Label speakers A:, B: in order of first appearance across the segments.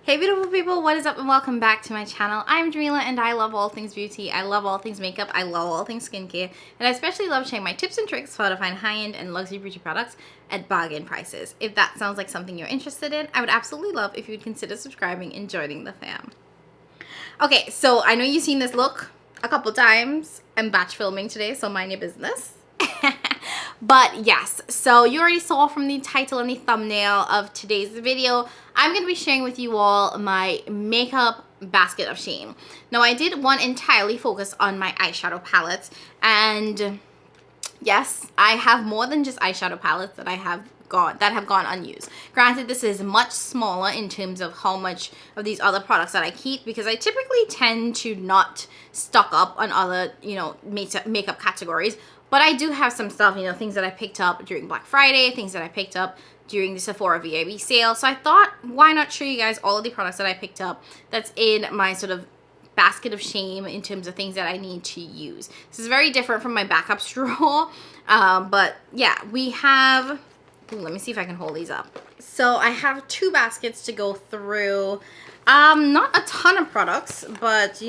A: Hey beautiful people, what is up and welcome back to my channel. I'm Jamila and I love all things beauty, I love all things makeup, I love all things skincare, and I especially love sharing my tips and tricks for how to find high-end and luxury beauty products at bargain prices. If that sounds like something you're interested in, I would absolutely love if you would consider subscribing and joining the fam. Okay, so I know you've seen this look a couple times. I'm batch filming today, so mind your business. But yes, so you already saw from the title and the thumbnail of today's video, I'm going to be sharing with you all my makeup basket of shame. Now I did one entirely focus on my eyeshadow palettes, and yes, I have more than just eyeshadow palettes that have gone unused. Granted, this is much smaller in terms of how much of these other products that I keep, because I typically tend to not stock up on other, makeup categories. But I do have some stuff, things that I picked up during Black Friday, things that I picked up during the Sephora VIB sale. So I thought, why not show you guys all of the products that I picked up that's in my sort of basket of shame in terms of things that I need to use. This is very different from my backup drawer. But yeah, we have, let me see if I can hold these up. So I have two baskets to go through. Not a ton of products, but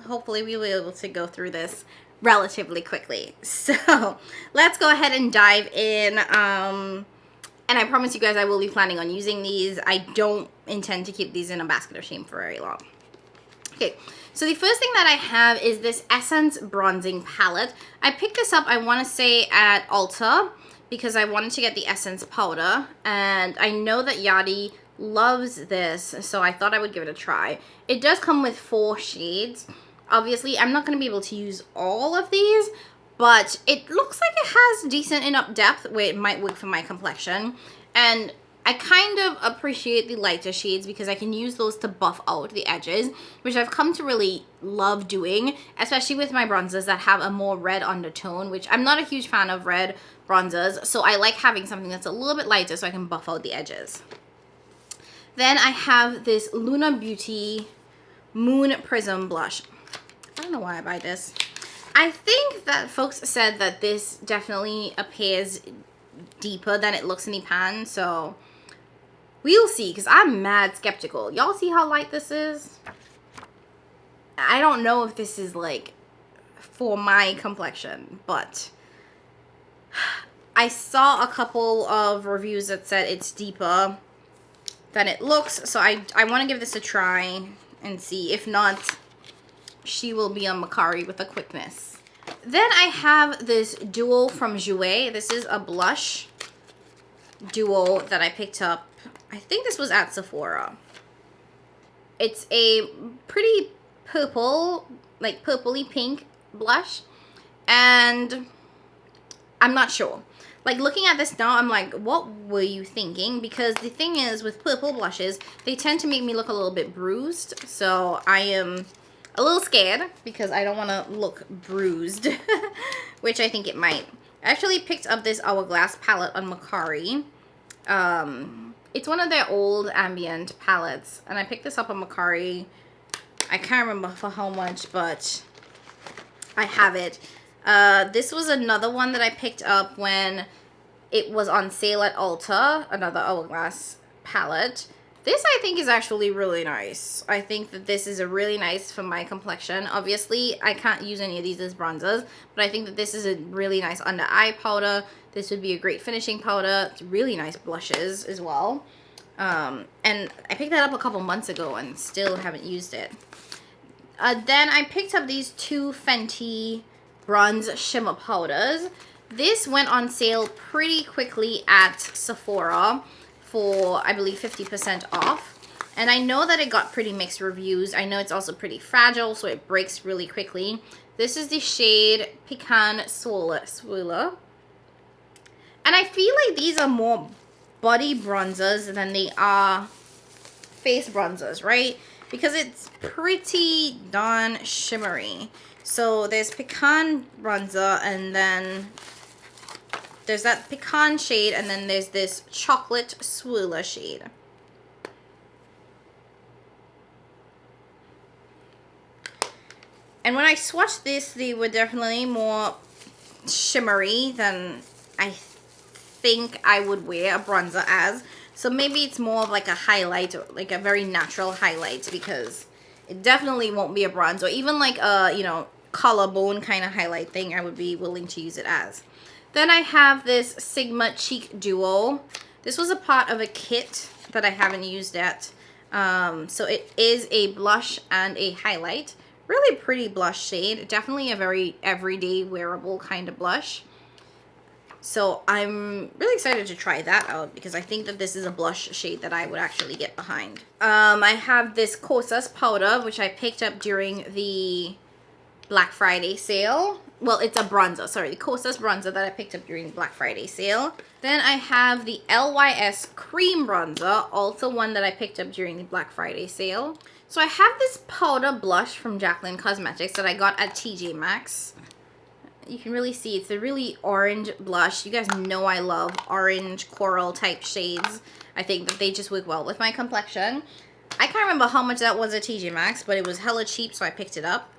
A: hopefully we'll be able to go through this relatively quickly. So let's go ahead and dive in. And I promise you guys I will be planning on using these. I don't intend to keep these in a basket of shame for very long. Okay, so the first thing that I have is this Essence Bronzing Palette. I picked this up, I want to say, at Ulta because I wanted to get the Essence powder, and I know that Yadi loves this, so I thought I would give it a try. It does come with 4 shades. Obviously, I'm not going to be able to use all of these, but it looks like it has decent enough depth where it might work for my complexion. And I kind of appreciate the lighter shades because I can use those to buff out the edges, which I've come to really love doing, especially with my bronzers that have a more red undertone, which I'm not a huge fan of red bronzers, so I like having something that's a little bit lighter so I can buff out the edges. Then I have this Luna Beauty Moon Prism Blush. I don't know why I buy this. I think that folks said that this definitely appears deeper than it looks in the pan, so we'll see, because I'm mad skeptical. Y'all see how light this is? I don't know if this is like for my complexion, but I saw a couple of reviews that said it's deeper than it looks, so I want to give this a try and see. If not, she will be on Macari with a quickness. Then I have this duo from Jouer. This is a blush duo that I picked up. I think this was at Sephora. It's a pretty purple, like purpley pink blush. And I'm not sure. Like, looking at this now, I'm like, what were you thinking? Because the thing is, with purple blushes, they tend to make me look a little bit bruised. So I am a little scared because I don't want to look bruised, which I think it might. I actually picked up this Hourglass palette on Macari. It's one of their old ambient palettes, and I picked this up on Macari. I can't remember for how much, but I have it. This was another one that I picked up when it was on sale at Ulta, another Hourglass palette. This, I think, is actually really nice. I think that this is a really nice for my complexion. Obviously, I can't use any of these as bronzers, but I think that this is a really nice under eye powder. This would be a great finishing powder. It's really nice blushes as well. And I picked that up a couple months ago and still haven't used it. Then I picked up these 2 Fenty bronze shimmer powders. This went on sale pretty quickly at Sephora for, I believe, 50% off. And I know that it got pretty mixed reviews. I know it's also pretty fragile, so it breaks really quickly. This is the shade Pecan Swirler. And I feel like these are more body bronzers than they are face bronzers, right? Because it's pretty darn shimmery. So there's Pecan bronzer, and then there's that pecan shade, and then there's this chocolate swirler shade. And when I swatched this, they were definitely more shimmery than I think I would wear a bronzer as. So maybe it's more of like a highlight, or like a very natural highlight, because it definitely won't be a bronze, or even like a, you know, collarbone kind of highlight thing. I would be willing to use it as. Then I have this Sigma Cheek Duo. This was a part of a kit that I haven't used yet. So it is a blush and a highlight. Really pretty blush shade. Definitely a very everyday wearable kind of blush. So I'm really excited to try that out, because I think that this is a blush shade that I would actually get behind. I have this Kosas powder, which I picked up during the Black Friday sale. Well, it's a bronzer, sorry, the Kosas bronzer that I picked up during the Black Friday sale. Then I have the LYS cream bronzer, also one that I picked up during the Black Friday sale. So I have this powder blush from Jaclyn Cosmetics that I got at TJ Maxx. You can really see it's a really orange blush. You guys know I love orange coral type shades. I think that they just work well with my complexion. I can't remember how much that was at TJ Maxx, but it was hella cheap, so I picked it up.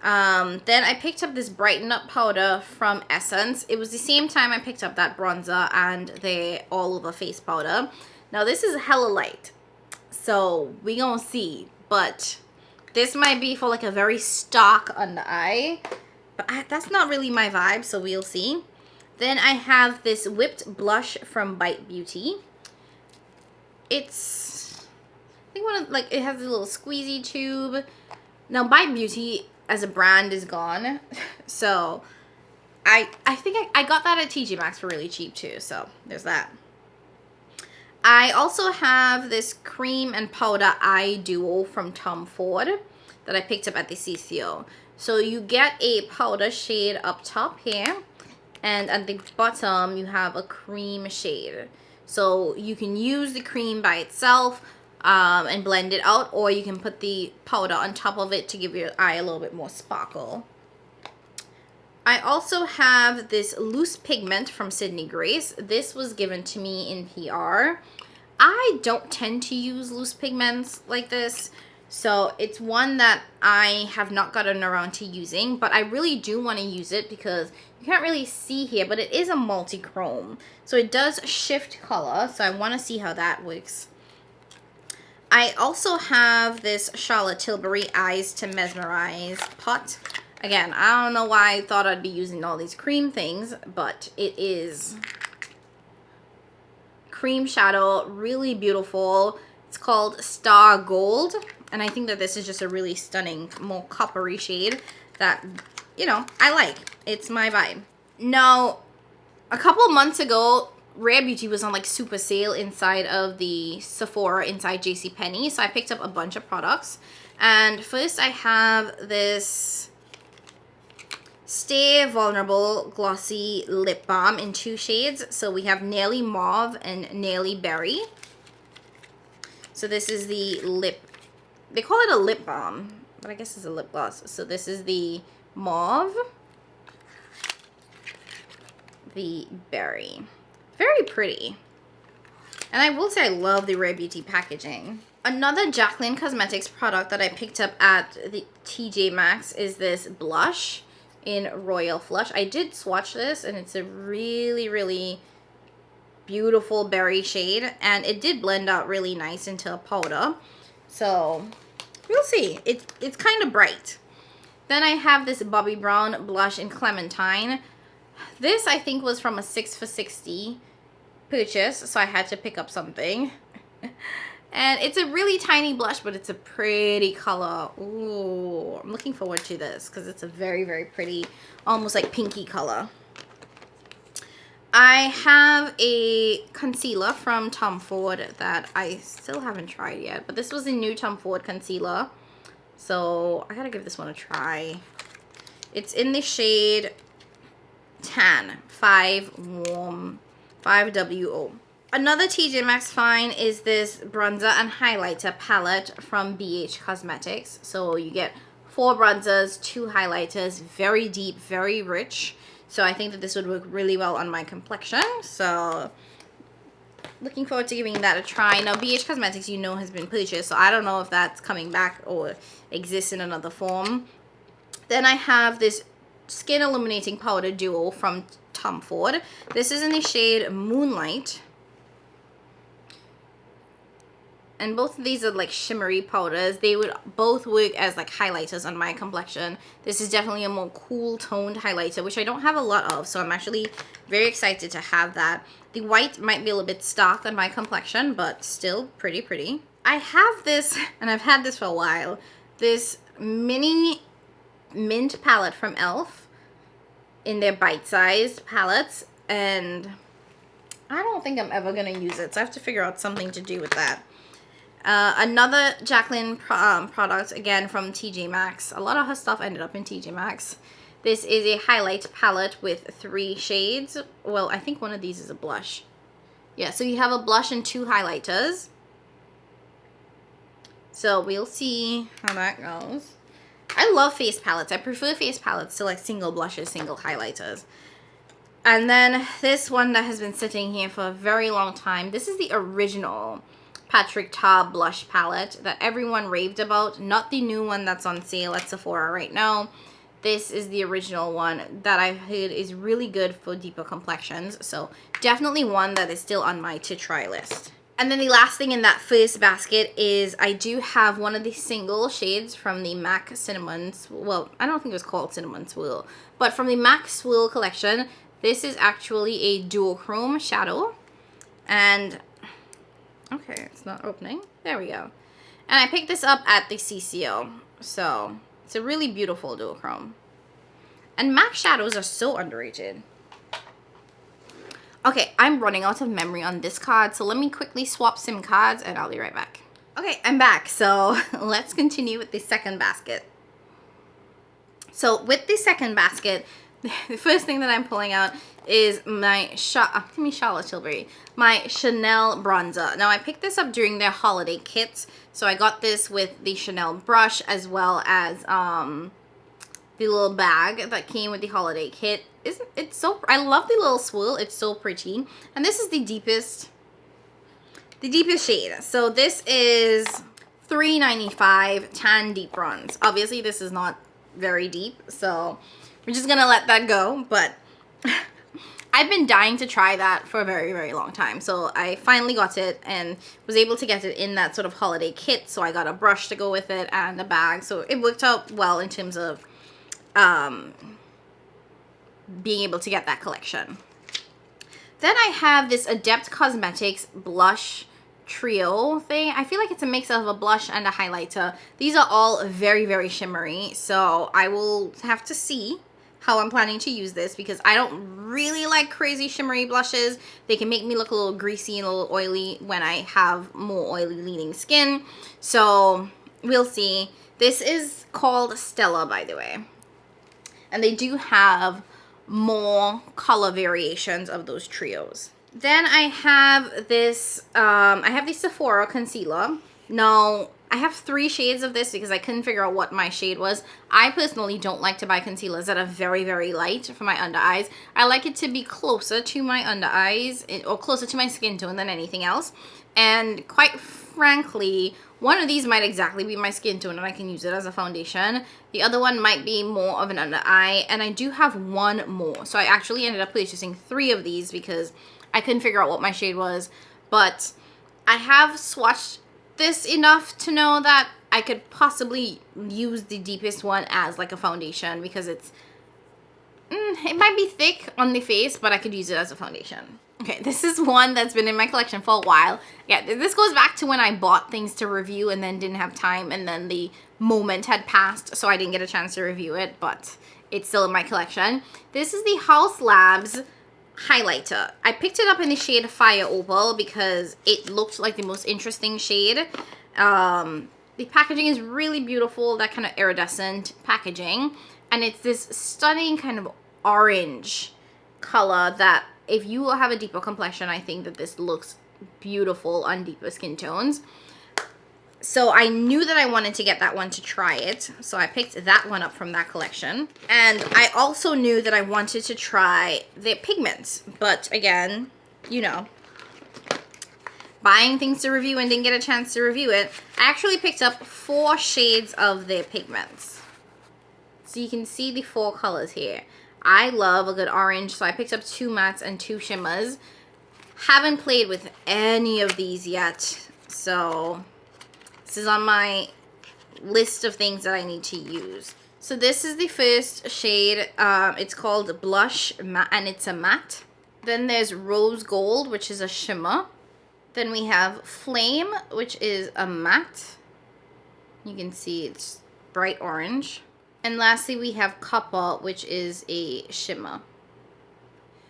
A: Then I picked up this Brighten Up powder from Essence. It was the same time I picked up that bronzer and the all over face powder. Now this is hella light, so we gonna see, but this might be for like a very stark under eye, but that's not really my vibe, so we'll see. Then I have this whipped blush from Bite Beauty. It's, I think one of, like, it has a little squeezy tube. Now Bite Beauty as a brand is gone, so I think I got that at TJ Maxx for really cheap too, so there's that. I also have this cream and powder eye duo from Tom Ford that I picked up at the CCO. So you get a powder shade up top here, and at the bottom you have a cream shade. So you can use the cream by itself and blend it out, or you can put the powder on top of it to give your eye a little bit more sparkle. I also have this loose pigment from Sydney Grace. This was given to me in PR. I don't tend to use loose pigments like this, so it's one that I have not gotten around to using, but I really do want to use it because you can't really see here, but it is a multi-chrome. So it does shift color, so I want to see how that works. I also have this Charlotte Tilbury Eyes to Mesmerize pot. Again, I don't know why I thought I'd be using all these cream things, but it is cream shadow, really beautiful. It's called Star Gold, and I think that this is just a really stunning, more coppery shade that, you know, I like. It's my vibe. Now, a couple months ago, Rare Beauty was on like super sale inside of the Sephora inside JCPenney, so I picked up a bunch of products. And first I have this Stay Vulnerable Glossy Lip Balm in 2 shades. So we have Naily Mauve and Naily Berry. So this is the lip, they call it a lip balm, but I guess it's a lip gloss. So this is the Mauve, the Berry. Very pretty. And I will say I love the Rare Beauty packaging. Another Jaclyn Cosmetics product that I picked up at the TJ Maxx is this blush in Royal Flush. I did swatch this, and it's a really, really beautiful berry shade, and it did blend out really nice into a powder. So we'll see. It's kind of bright. Then I have this Bobbi Brown blush in Clementine. This I think was from a 6 for $60 purchase, so I had to pick up something. And it's a really tiny blush, but it's a pretty color. Ooh, I'm looking forward to this because it's a very, very pretty, almost like pinky color. I have a concealer from Tom Ford that I still haven't tried yet, but this was a new Tom Ford concealer, so I gotta give this one a try. It's in the shade Tan 5 Warm 5WO. Another TJ Maxx find is this bronzer and highlighter palette from BH Cosmetics. So you get 4 bronzers, 2 highlighters, very deep, very rich. So I think that this would work really well on my complexion. So looking forward to giving that a try. Now BH Cosmetics, you know, has been purchased, so I don't know if that's coming back or exists in another form. Then I have this Skin Illuminating Powder Duo from Tom Ford. This is in the shade Moonlight. and both of these are like shimmery powders. They would both work as like highlighters on my complexion. This is definitely a more cool toned highlighter, which I don't have a lot of, so I'm actually very excited to have that. The white might be a little bit stark on my complexion, but still pretty. I have this, and I've had this for a while, this mini mint palette from e.l.f. in their bite-sized palettes, and I don't think I'm ever going to use it, so I have to figure out something to do with that. Another Jaclyn product, again from TJ Maxx. A lot of her stuff ended up in TJ Maxx. This is a highlight palette with 3 shades. Well, I think one of these is a blush. Yeah, so you have a blush and 2 highlighters. So we'll see how that goes. I love face palettes. I prefer face palettes to like single blushes, single highlighters. And then this one that has been sitting here for a very long time. This is the original Patrick Ta blush palette that everyone raved about. Not the new one that's on sale at Sephora right now. This is the original one that I've heard is really good for deeper complexions. So definitely one that is still on my to try list. And then the last thing in that first basket is I do have one of the single shades from the MAC Cinnamon, well, I don't think it was called Cinnamon Swirl, but from the MAC Swirl collection. This is actually a duochrome shadow. And, okay, it's not opening. There we go. And I picked this up at the CCO. So, it's a really beautiful duochrome. And MAC shadows are so underrated. Okay, I'm running out of memory on this card, so let me quickly swap SIM cards and I'll be right back. Okay, I'm back, so let's continue with the second basket. So with the second basket, the first thing that I'm pulling out is my Charlotte Tilbury, my Chanel bronzer. Now I picked this up during their holiday kits, so I got this with the Chanel brush as well as the little bag that came with the holiday kit. It's so, I love the little swirl. It's so pretty. And this is the deepest shade. So this is $3.95 Tan Deep Bronze. Obviously this is not very deep, so we're just gonna let that go. But I've been dying to try that for a very long time. So I finally got it and was able to get it in that sort of holiday kit. So I got a brush to go with it and a bag. So it worked out well in terms of being able to get that collection. Then I have this Adept Cosmetics blush trio thing. I feel like it's a mix of a blush and a highlighter. These are all very shimmery, so I will have to see how I'm planning to use this because I don't really like crazy shimmery blushes. They can make me look a little greasy and a little oily when I have more oily leaning skin. So we'll see. This is called Stella, by the way. And they do have more color variations of those trios. Then I have this, I have the Sephora concealer. Now, I have 3 shades of this because I couldn't figure out what my shade was. I personally don't like to buy concealers that are very light for my under eyes. I like it to be closer to my under eyes or closer to my skin tone than anything else. And quite frankly, one of these might exactly be my skin tone and I can use it as a foundation. The other one might be more of an under eye, and I do have one more. So I actually ended up purchasing 3 of these because I couldn't figure out what my shade was. But I have swatched this enough to know that I could possibly use the deepest one as like a foundation because it's, it might be thick on the face, but I could use it as a foundation. Okay, this is one that's been in my collection for a while. Yeah, this goes back to when I bought things to review and then didn't have time and then the moment had passed, so I didn't get a chance to review it, but it's still in my collection. This is the Haus Labs highlighter. I picked it up in the shade Fire Opal because it looked like the most interesting shade. The packaging is really beautiful, that kind of iridescent packaging, and it's this stunning kind of orange color that if you have a deeper complexion, I think that this looks beautiful on deeper skin tones. So I knew that I wanted to get that one to try it. So I picked that one up from that collection. And I also knew that I wanted to try the pigments. But again, you know, buying things to review and didn't get a chance to review it. I actually picked up 4 shades of their pigments. So you can see the 4 colors here. I love a good orange, so I picked up 2 mattes and 2 shimmers. Haven't played with any of these yet, so This is on my list of things that I need to use. So this is the first shade. It's called Blush and it's a matte. Then there's Rose Gold, which is a shimmer. Then we have Flame, which is a matte. You can see it's bright orange. And lastly, we have Copper, which is a shimmer.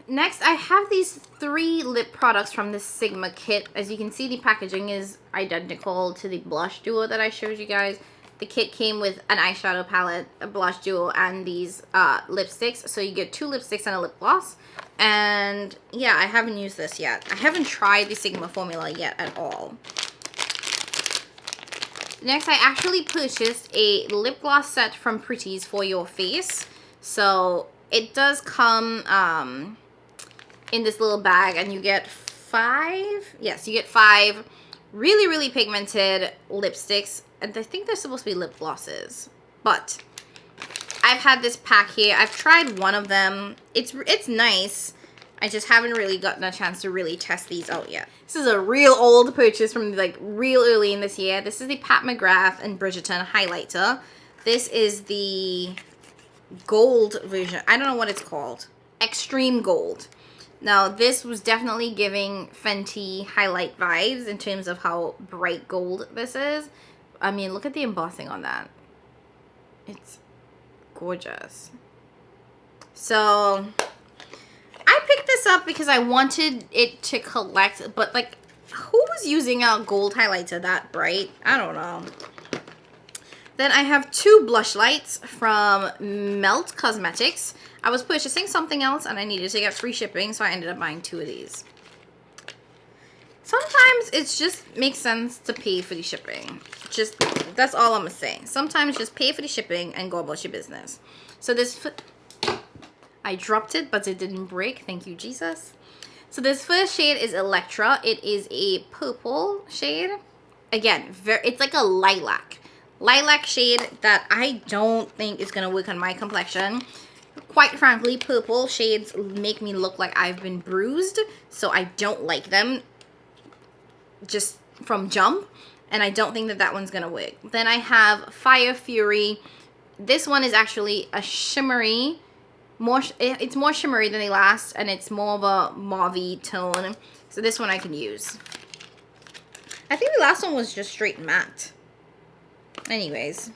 A: Next, I have these 3 lip products from the Sigma kit. As you can see, the packaging is identical to the blush duo that I showed you guys. The kit came with an eyeshadow palette, a blush duo, and these lipsticks. So you get 2 lipsticks and a lip gloss. And yeah, I haven't used this yet. I haven't tried the Sigma formula yet at all. Next, I actually purchased a lip gloss set from Pretty's for Your Face. So it does come in this little bag, and you get 5. Yes, you get 5 really, really pigmented lipsticks. And I think they're supposed to be lip glosses. But I've had this pack here. I've tried one of them. It's nice. I just haven't really gotten a chance to really test these out yet. This is a real old purchase from like real early in this year. This is the Pat McGrath and Bridgerton highlighter. This is the gold version. I don't know what it's called. Extreme Gold. Now, this was definitely giving Fenty highlight vibes in terms of how bright gold this is. I mean, look at the embossing on that. It's gorgeous. So I picked this up because I wanted it to collect, but like, who was using a gold highlighter that bright? I don't know. Then I have 2 blush lights from Melt Cosmetics. I was purchasing something else and I needed to get free shipping, so I ended up buying 2 of these. Sometimes it just makes sense to pay for the shipping. Just, that's all I'm saying. Sometimes just pay for the shipping and go about your business. So this, I dropped it, but it didn't break. Thank you, Jesus. So this first shade is Electra. It is a purple shade. Again, it's like a lilac shade that I don't think is going to work on my complexion. Quite frankly, purple shades make me look like I've been bruised, so I don't like them just from jump, and I don't think that that one's going to work. Then I have Fire Fury. This one is actually a shimmery, it's more shimmery than the last, and it's more of a mauve-y tone, so this one I can use. I think the last one was just straight matte. Anyways,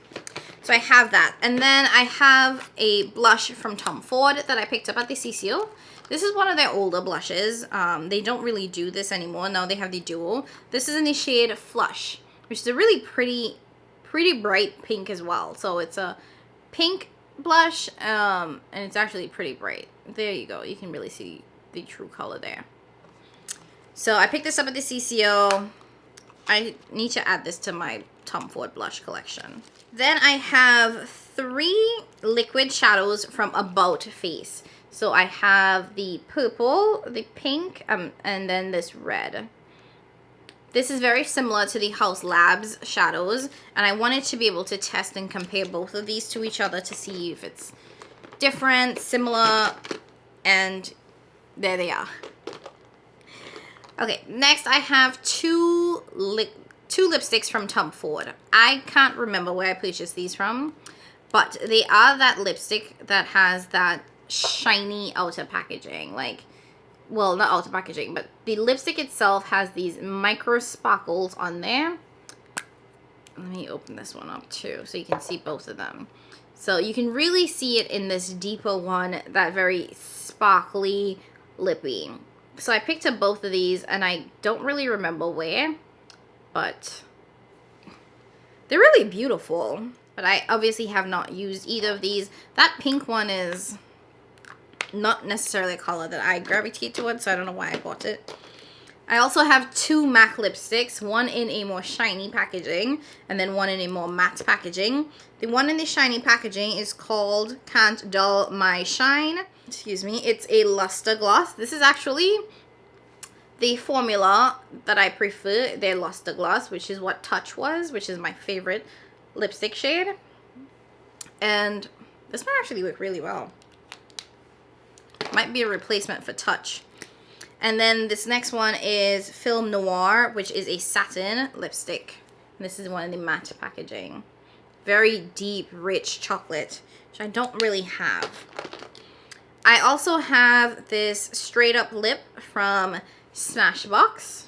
A: so I have that. And then I have a blush from Tom Ford that I picked up at the CCO. This is one of their older blushes. They don't really do this anymore. Now they have the duo. This is in the shade Flush, which is a really pretty bright pink as well. So it's a pink blush, and it's actually pretty bright. There you go. You can really see the true color there. So I picked this up at the CCO. I need to add this to my Tom Ford blush collection. Then I have 3 liquid shadows from About Face. So I have the purple, the pink, and then this red. This is very similar to the House Labs shadows, and I wanted to be able to test and compare both of these to each other to see if it's different, similar, and there they are. Okay, next I have 2 lipsticks from Tom Ford. I can't remember where I purchased these from, but they are that lipstick that has that shiny outer packaging. Like, well, not outer packaging, but the lipstick itself has these micro sparkles on there. Let me open this one up too so you can see both of them. So you can really see it in this deeper one, that very sparkly lippy. So I picked up both of these, and I don't really remember where, but they're really beautiful. But I obviously have not used either of these. That pink one is not necessarily a color that I gravitate towards, so I don't know why I bought it. I also have 2 MAC lipsticks, one in a more shiny packaging, and then one in a more matte packaging. The one in the shiny packaging is called Can't Dull My Shine. Excuse me, it's a luster gloss. This is actually the formula that I prefer, their luster gloss, which is what Touch was, which is my favorite lipstick shade. And this might actually work really well. Might be a replacement for Touch. And then this next one is Film Noir, which is a satin lipstick. And this is one in the matte packaging. Very deep, rich chocolate, which I don't really have. I also have this straight up lip from Smashbox.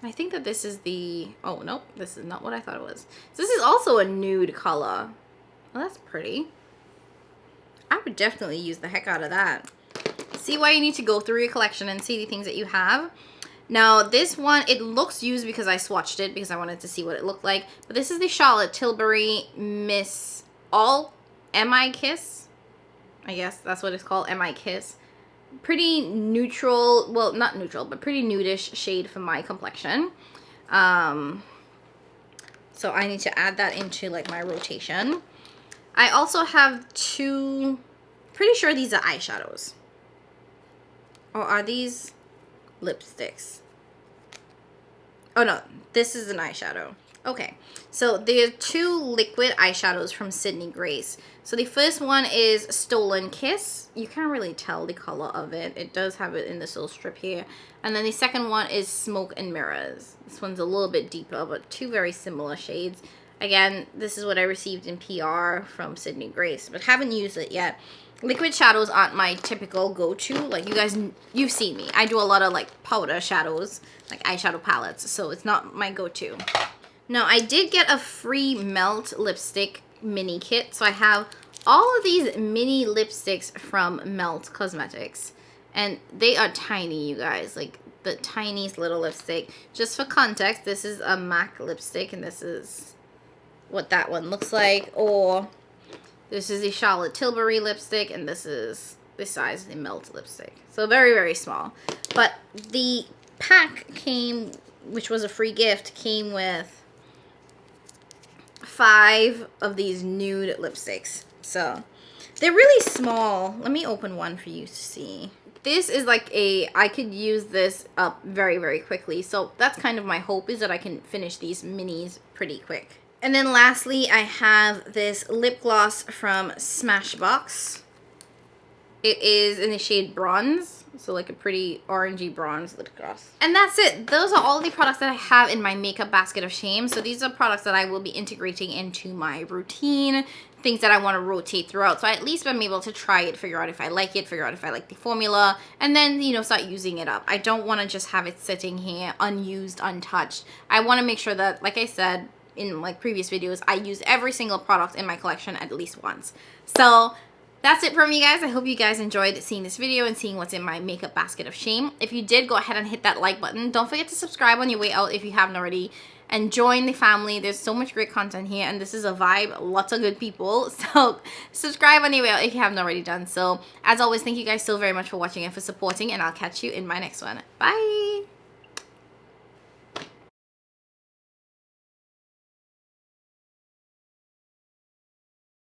A: I think that this is the, oh no, this is not what I thought it was. This is also a nude color. Well, that's pretty. I would definitely use the heck out of that. See why you need to go through your collection and see the things that you have. Now this one, it looks used because I swatched it because I wanted to see what it looked like. But this is the Charlotte Tilbury Miss All M.I. Kiss. I guess that's what it's called, M.I. Kiss. Pretty neutral, well not neutral, but pretty nudish shade for my complexion. So I need to add that into like my rotation. I also have two, pretty sure these are eyeshadows. Or are these lipsticks? Oh no, this is an eyeshadow. Okay, so there are two liquid eyeshadows from Sydney Grace. So the first one is Stolen Kiss. You can't really tell the color of it. It does have it in this little strip here. And then the second one is Smoke and Mirrors. This one's a little bit deeper, but two very similar shades. Again, this is what I received in PR from Sydney Grace, but haven't used it yet. Liquid shadows aren't my typical go-to. Like you guys, you've seen me. I do a lot of like powder shadows, like eyeshadow palettes, so it's not my go-to. Now, I did get a free Melt lipstick mini kit. So I have all of these mini lipsticks from Melt Cosmetics. And they are tiny, you guys. Like the tiniest little lipstick. Just for context, this is a MAC lipstick. And this is what that one looks like. Or this is the Charlotte Tilbury lipstick. And this is the size of the Melt lipstick. So very, very small. But the pack came, which was a free gift, came with 5 of these nude lipsticks. So they're really small. Let me open one for you to see. This is like I could use this up very, very quickly. So that's kind of my hope, is that I can finish these minis pretty quick. And then lastly, I have this lip gloss from Smashbox. It is in the shade Bronze. So like a pretty orangey bronze lip gloss. And that's it. Those are all the products that I have in my makeup basket of shame. So these are products that I will be integrating into my routine. Things that I want to rotate throughout. So I at least am able to try it, figure out if I like it, figure out if I like the formula, and then, you know, start using it up. I don't want to just have it sitting here unused, untouched. I want to make sure that, like I said in like previous videos, I use every single product in my collection at least once. So that's it from you guys. I hope you guys enjoyed seeing this video and seeing what's in my makeup basket of shame. If you did, go ahead and hit that like button. Don't forget to subscribe on your way out if you haven't already. And join the family. There's so much great content here. And this is a vibe. Lots of good people. So subscribe on your way out if you haven't already done so. As always, thank you guys so very much for watching and for supporting. And I'll catch you in my next one. Bye!